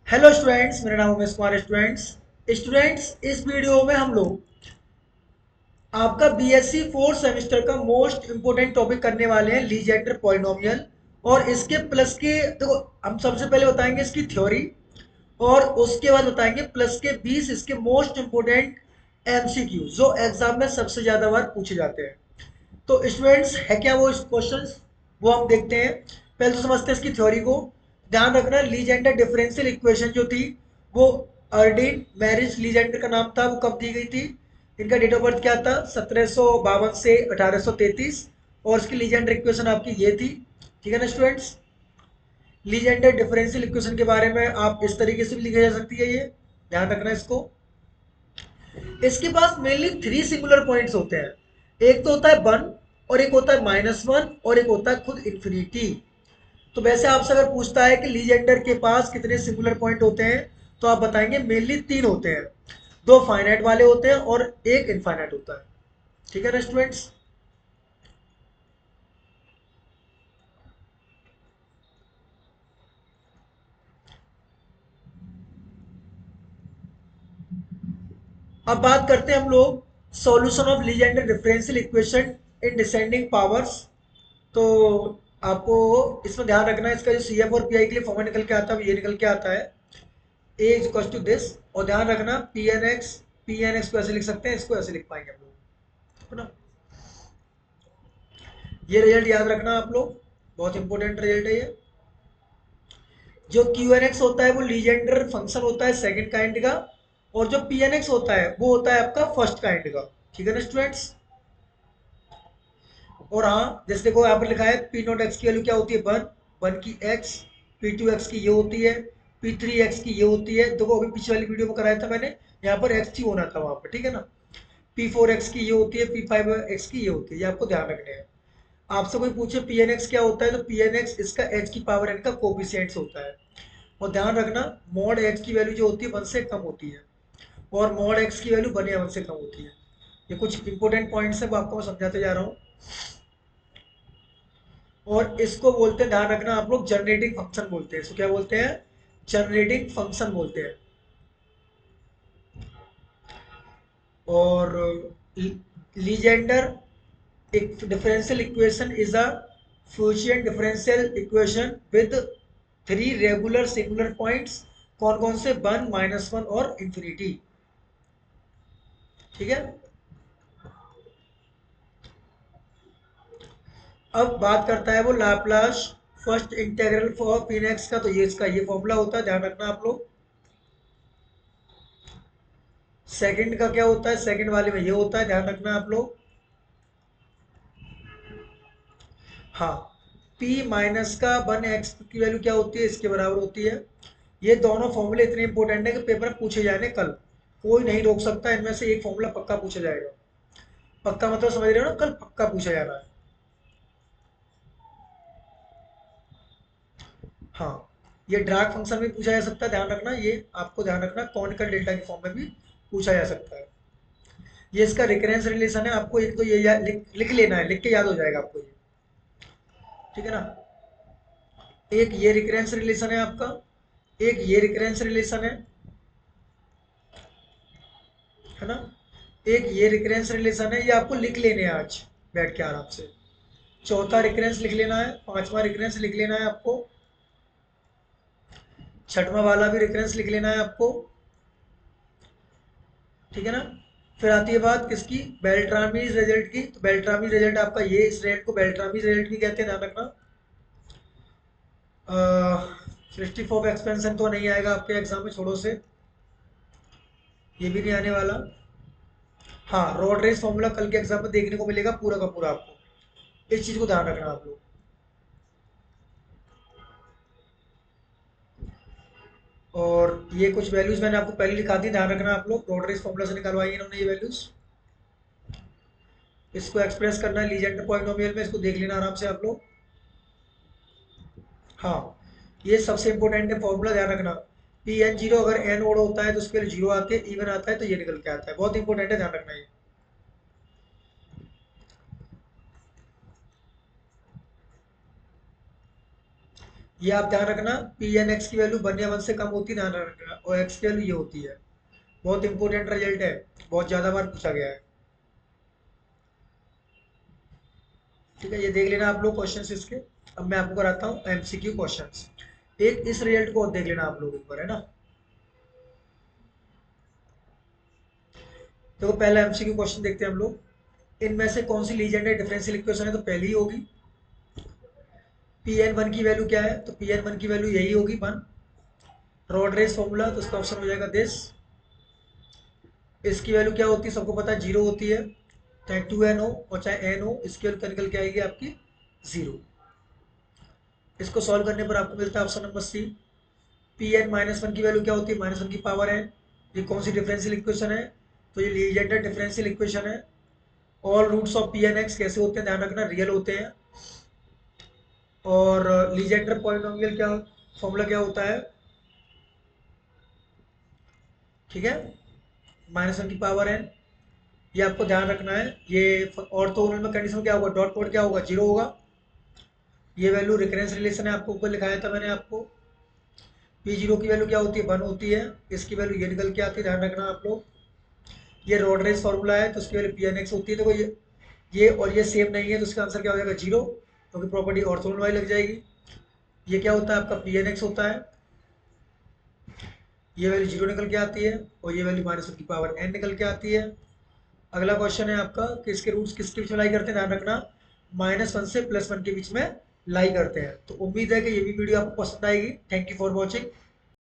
Hello students, मेरा नाम Umesh Kumar. Students इस वीडियो में हम लोग आपका बीएससी फोर्थ सेमेस्टर का मोस्ट इंपोर्टेंट टॉपिक करने वाले हैं, लीजेंडर पॉलिनोमियल। और इसके प्लस के देखो, हम सबसे पहले बताएंगे इसकी थ्योरी, और उसके बाद बताएंगे प्लस के 20 इसके मोस्ट इंपोर्टेंट एमसीक्यू जो एग्जाम में सबसे ज्यादा बार पूछे जाते हैं। तो स्टूडेंट्स है क्या वो क्वेश्चंस, वो हम देखते हैं। पहले तो समझते हैं इसकी थ्योरी को। ध्यान रखना, लीजेंडर डिफरेंशियल इक्वेशन जो थी वो अर्डिन मैरिज लीजेंडर का नाम था, वो कब दी गई थी। इनका डेट ऑफ बर्थ क्या था, 1752 से 1833। और इसकी लीजेंडर इक्वेशन आपकी ये थी। ठीक है ना स्टूडेंट्स। लीजेंडर डिफरेंशियल इक्वेशन के बारे में आप इस तरीके से भी लिखी जा सकती है ये, ध्यान रखना इसको। इसके पास मेनली थ्री सिंगुलर पॉइंट्स होते हैं। एक तो होता है वन, और एक होता है -1, और एक होता है खुद इंफिनिटी। तो वैसे आपसे अगर पूछता है कि लीजेंडर के पास कितने सिंगुलर पॉइंट होते हैं, तो आप बताएंगे मेनली तीन होते हैं। दो फाइनाइट वाले होते हैं और एक इनफाइनाइट होता है। ठीक है ना स्टूडेंट्स। अब बात करते हैं हम लोग solution of Legender differential equation in descending powers. तो आपको इसमें ध्यान रखना है, इसका जो सी एफ और पी आई के लिए फॉर्मूला निकल के आता है वो ये निकल के आता है, ए इज इक्वल टू दिस। और ध्यान रखना पी एन एक्स को ऐसे लिख सकते हैं, इसको ऐसे लिख पाएंगे हम लोग, है ना। ये रिजल्ट याद रखना आप लोग, बहुत इंपॉर्टेंट रिजल्ट है ये। जो क्यू एन एक्स होता है वो लीजेंडर फंक्शन होता है सेकंड काइंड का, और जो पी एन एक्स होता है वो होता है आपका फर्स्ट काइंड का। ठीक है ना स्टूडेंट्स। और हाँ, जैसे देखो यहाँ पर लिखा है पी नॉट एक्स की वैल्यू क्या होती है, वन। वन की एक्स, पी टू एक्स की ये होती है, पी थ्री एक्स की ये होती है। देखो अभी पिछले वाली वीडियो में कराया था मैंने, यहाँ पर एक्स ही होना था वहां पर, ठीक है ना। पी फोर एक्स की ये होती है, पी फाइव एक्स की ये होती है, ये आपको ध्यान रखने हैं। आपसे कोई पूछे पी एन एक्स क्या होता है, तो पी एन एक्स इसका एच की पावर एन का कोफिशिएंट्स होता है। और ध्यान रखना, मॉड एक्स की वैल्यू जो होती है वन से कम होती है, और मॉड एक्स की वैल्यू वन या वन से कम होती है। ये कुछ इंपॉर्टेंट पॉइंट्स है, वो आपको मैं समझाते जा रहा हूँ। और इसको बोलते हैं, ध्यान रखना आप लोग, जनरेटिंग फंक्शन बोलते हैं। इसको क्या बोलते हैं, जनरेटिंग फंक्शन बोलते हैं। और Legendre differential equation is a Fuchsian differential equation with three regular singular points. कौन कौन से, वन, -1 और इंफिनिटी। ठीक है। अब बात करता है वो Laplace first integral for P x का, तो ये इसका ये फॉर्मूला होता है, ध्यान रखना आप लोग। सेकंड का क्या होता है, सेकंड वाले में ये होता है, ध्यान रखना आप लोग। हाँ, p माइनस का वन एक्स की वैल्यू क्या होती है, इसके बराबर होती है। ये दोनों फॉर्मूले इतने इंपॉर्टेंट है कि पेपर में पूछे जाने कल, कोई नहीं रोक सकता। इनमें से एक फॉर्मूला पक्का पूछा जाएगा। पक्का मतलब समझ रहे हो ना, कल पक्का पूछा जा रहा है। हाँ, ये ड्रैग फंक्शन भी पूछा जा सकता है, ध्यान रखना। ये आपको ध्यान रखना, कॉनिकल डेल्टा के फॉर्म में भी पूछा जा सकता है। ये इसका रिकरेंस रिलेशन है, आपको एक तो ये लिख लेना है, लिख के याद हो जाएगा आपको ये। ठीक है ना। एक ये रिकरेंस रिलेशन है आपका, एक ये रिकरेंस रिलेशन है ना। एक ये रिकरेंस रिलेशन है, ये आपको लिख लेने हैं आज बैठ के आराम से। चौथा रिकरेंस लिख लेना है, पांचवा रिकरेंस लिख लेना है आपको, छठवां वाला भी रिकरेंस लिख लेना है आपको। ठीक है ना। फिर आती है बात किसकी, बेल्ट्रामीज रिजल्ट की। तो बेल्ट्रामी रिजल्ट आपका ये, इस रिजल्ट को बेल्ट्रामी रिजल्ट भी कहते हैं, ध्यान रखना। सृष्टि ऑफ एक्सपेंशन तो नहीं आएगा आपके एग्जाम में, छोड़ो से, ये भी नहीं आने वाला। हाँ, रोड रेस फॉर्मूला कल के एग्जाम में देखने को मिलेगा पूरा का पूरा आपको, इस चीज को ध्यान रखना आप लोग। और ये कुछ वैल्यूज मैंने आपको पहले लिखा दी, ध्यान रखना आप लोग। रोड रेस फॉर्मूला से निकलवाई इन्होंने ये वैल्यूज। इसको एक्सप्रेस करना है लीजेंडर पॉलिनोमियल में, इसको देख लेना आराम से आप लोग। हाँ, ये सबसे इंपॉर्टेंट है फॉर्मूला, ध्यान रखना। पी एन जीरो, अगर एन ओड होता है तो उसके लिए जीरो आते हैं, इवन आता है तो ये निकल के आता है। बहुत इंपॉर्टेंट है, ध्यान रखना ये। ये आप ध्यान रखना, पी एन एक्स की वैल्यू 1 या 1 से कम होती है, ध्यान रखना, और एक्स की वैल्यू ये होती है। बहुत इंपॉर्टेंट रिजल्ट है, बहुत ज़्यादा बार पूछा गया है। ठीक है, ये देख लेना आप लोग क्वेश्चंस इसके। अब मैं आपको कराता हूँ एमसीक्यू क्वेश्चंस। एक इस रिजल्ट को देख लेना आप लोग एक बार, है ना। देखो पहला एमसीक्यू क्वेश्चन देखते हैं हम लोग। इनमें से कौन सी लीजेंडरी डिफरेंशियल इक्वेशन है, तो पहली ही होगी। पी एन वन की वैल्यू क्या है, तो पी एन वन की वैल्यू यही होगी 1। रॉड रेस फॉर्मूला, तो इसका ऑप्शन हो जाएगा दिस। इसकी वैल्यू क्या होती है, सबको पता है, जीरो होती है। चाहे 2n हो और चाहे n हो, इसकी वैल्यू निकल के आएगी आपकी जीरो। इसको सॉल्व करने पर आपको मिलता है option number C. P N minus one की वैल्यू क्या होती है, माइनस वन की पावर है। ये कौन सी डिफरेंशियल इक्वेशन है, तो ये लीजेंडर डिफरेंशियल इक्वेशन है। All roots of P N X कैसे होते हैं, ध्यान रखना, रियल होते हैं। और लीजेंडर पॉलिनोमियल क्या फॉर्मूला क्या होता है, ठीक है, माइनस वन की पावर है। ये आपको ध्यान रखना है। ये ऑर्थोगोनल में कंडीशन क्या होगा, डॉट प्रोडक्ट क्या होगा, जीरो होगा। ये वैल्यू रिकरेंस रिलेशन है, आपको ऊपर लिखाया था मैंने आपको। पी जीरो की वैल्यू क्या होती है, 1 होती है। इसकी वैल्यू ये निकल के आती है, ध्यान रखना आप लोग। ये रॉड रेस फॉर्मूला है, तो उसकी वैल्यू पी एन एक्स होती है। देखो ये और ये सेम नहीं है, तो इसका आंसर क्या हो जाएगा, जीरो, क्योंकि प्रॉपर्टी ऑर्थोगोनल वाली लग जाएगी। ये क्या होता है आपका, पी एन एक्स होता है। ये वैल्यू जीरो निकल के आती है, और ये वैल्यू माइनस वन की पावर एन निकल के आती है। अगला क्वेश्चन है आपका कि इसके रूट्स किसके बीच में लाई करते हैं, ध्यान रखना, -1 से +1 के बीच में लाई करते हैं। तो उम्मीद है कि ये भी वीडियो आपको पसंद आएगी। Thank you for watching.